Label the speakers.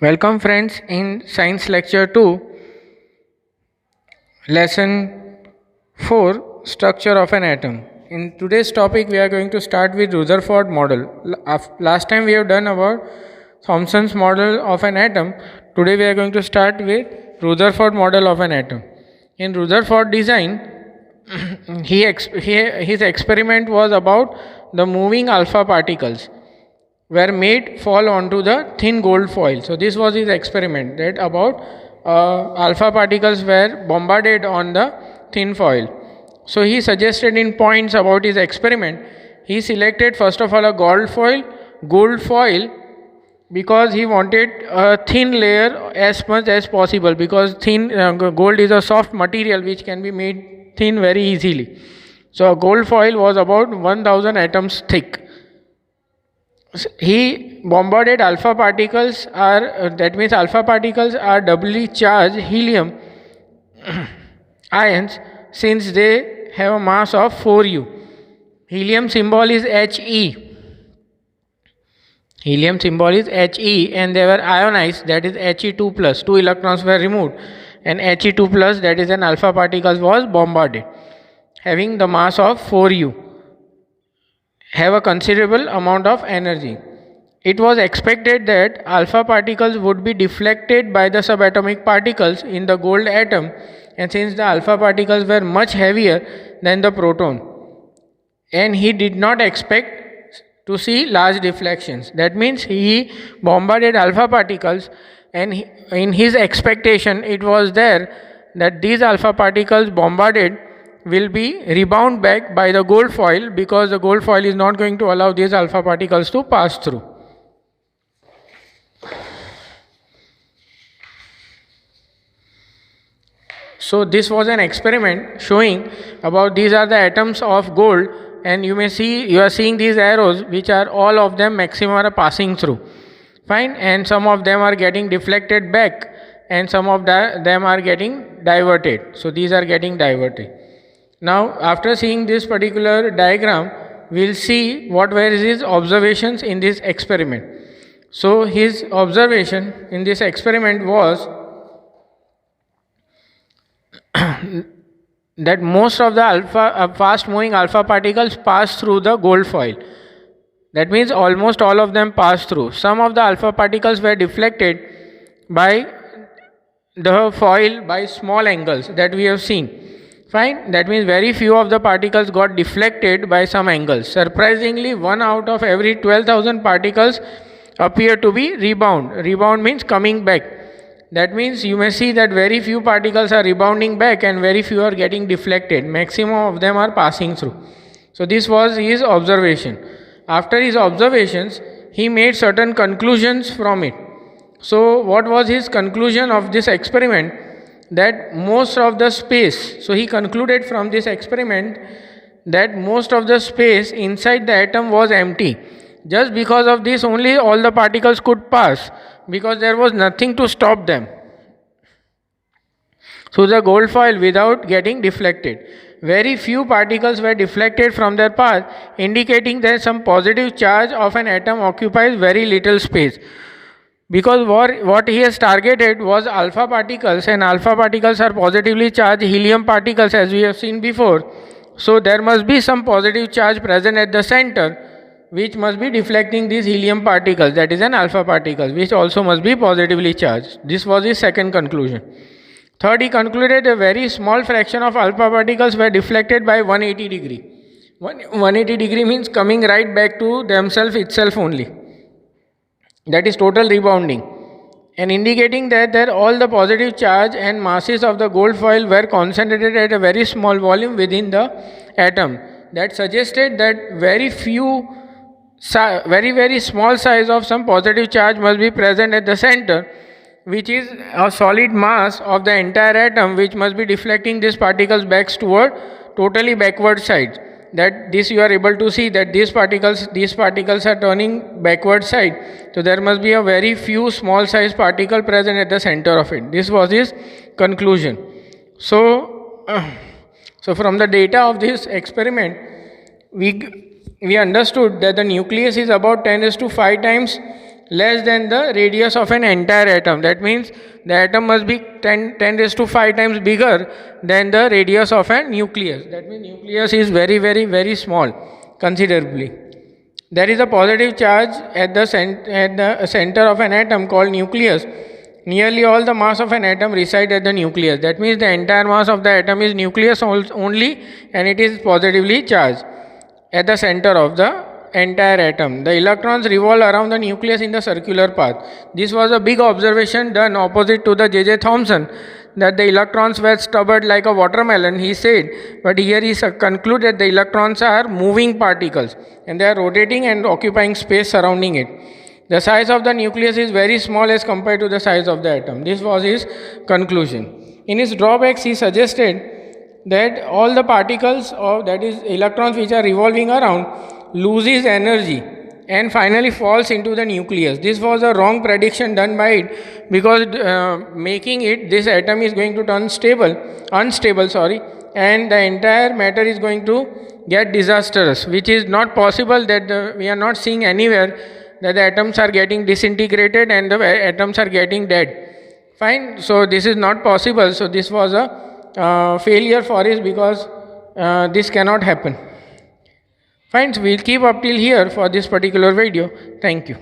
Speaker 1: Welcome friends in Science Lecture 2, Lesson 4, Structure of an Atom. In today's topic we are going to start with Rutherford model. Last time we have done about Thomson's model of an atom. Today we are going to start with Rutherford model of an atom. In Rutherford design, his experiment was about the moving alpha particles were made fall onto the thin gold foil. So this was his experiment, that about alpha particles were bombarded on the thin foil. So he suggested in points about his experiment. He selected first of all a gold foil, because he wanted a thin layer as much as possible, because gold is a soft material which can be made thin very easily. So a gold foil was about 1000 atoms thick. He bombarded alpha particles that means alpha particles are doubly charged helium ions, since they have a mass of 4u. Helium symbol is He. Helium symbol is He, and they were ionized, that is He2 plus. 2 electrons were removed, and He2 plus, that is an alpha particle, was bombarded, having the mass of 4u, have a considerable amount of energy. It was expected that alpha particles would be deflected by the subatomic particles in the gold atom, and since the alpha particles were much heavier than the proton, and he did not expect to see large deflections. That means he bombarded alpha particles, and in his expectation it was there that these alpha particles bombarded will be rebound back by the gold foil, because the gold foil is not going to allow these alpha particles to pass through. So this was an experiment showing about these are the atoms of gold, and you are seeing these arrows, which are all of them maximum are passing through. Fine, and some of them are getting deflected back, and some of them are getting diverted. So these are getting diverted. Now after seeing this particular diagram, we will see what were his observations in this experiment. So his observation in this experiment was that most of the fast moving alpha particles pass through the gold foil. That means almost all of them pass through. Some of the alpha particles were deflected by the foil by small angles that we have seen. Fine, that means very few of the particles got deflected by some angles. Surprisingly, 1 out of every 12,000 particles appear to be rebound. Rebound means coming back. That means you may see that very few particles are rebounding back and very few are getting deflected. Maximum of them are passing through. So this was his observation. After his observations, he made certain conclusions from it. So what was his conclusion of this experiment? That most of the space, so he concluded from this experiment that most of the space inside the atom was empty. Just because of this only all the particles could pass, because there was nothing to stop them through the gold foil without getting deflected. Very few particles were deflected from their path, indicating that some positive charge of an atom occupies very little space. Because what he has targeted was alpha particles, and alpha particles are positively charged helium particles, as we have seen before. So there must be some positive charge present at the center, which must be deflecting these helium particles, that is an alpha particle, which also must be positively charged. This was his second conclusion. Third, he concluded a very small fraction of alpha particles were deflected by 180 degree. 180 degree means coming right back to themselves itself only. That is total rebounding, and indicating that all the positive charge and masses of the gold foil were concentrated at a very small volume within the atom. That suggested that very small size of some positive charge must be present at the center, which is a solid mass of the entire atom, which must be deflecting these particles back toward totally backward side. That this you are able to see that these particles are turning backward side. So there must be a very few small size particle present at the center of it. This was his conclusion. So from the data of this experiment, we understood that the nucleus is about 10⁵ times less than the radius of an entire atom. That means the atom must be 10 raised to 5 times bigger than the radius of a nucleus. That means nucleus is very small, considerably. There is a positive charge at the center of an atom called nucleus. Nearly all the mass of an atom reside at the nucleus. That means the entire mass of the atom is nucleus only, and it is positively charged at the center of the entire atom. The electrons revolve around the nucleus in the circular path. This was a big observation done opposite to the J.J. Thomson, that the electrons were stubborn like a watermelon, he said, but here he concluded the electrons are moving particles and they are rotating and occupying space surrounding it. The size of the nucleus is very small as compared to the size of the atom. This was his conclusion. In his drawbacks, he suggested that all the particles, or that is electrons which are revolving around, loses energy and finally falls into the nucleus. This was a wrong prediction done by it, because making it, this atom is going to turn unstable, and the entire matter is going to get disastrous, which is not possible. That we are not seeing anywhere that the atoms are getting disintegrated and the atoms are getting dead. Fine, so this is not possible. So this was a failure for us, because this cannot happen. Fine, so we'll keep up till here for this particular video. Thank you.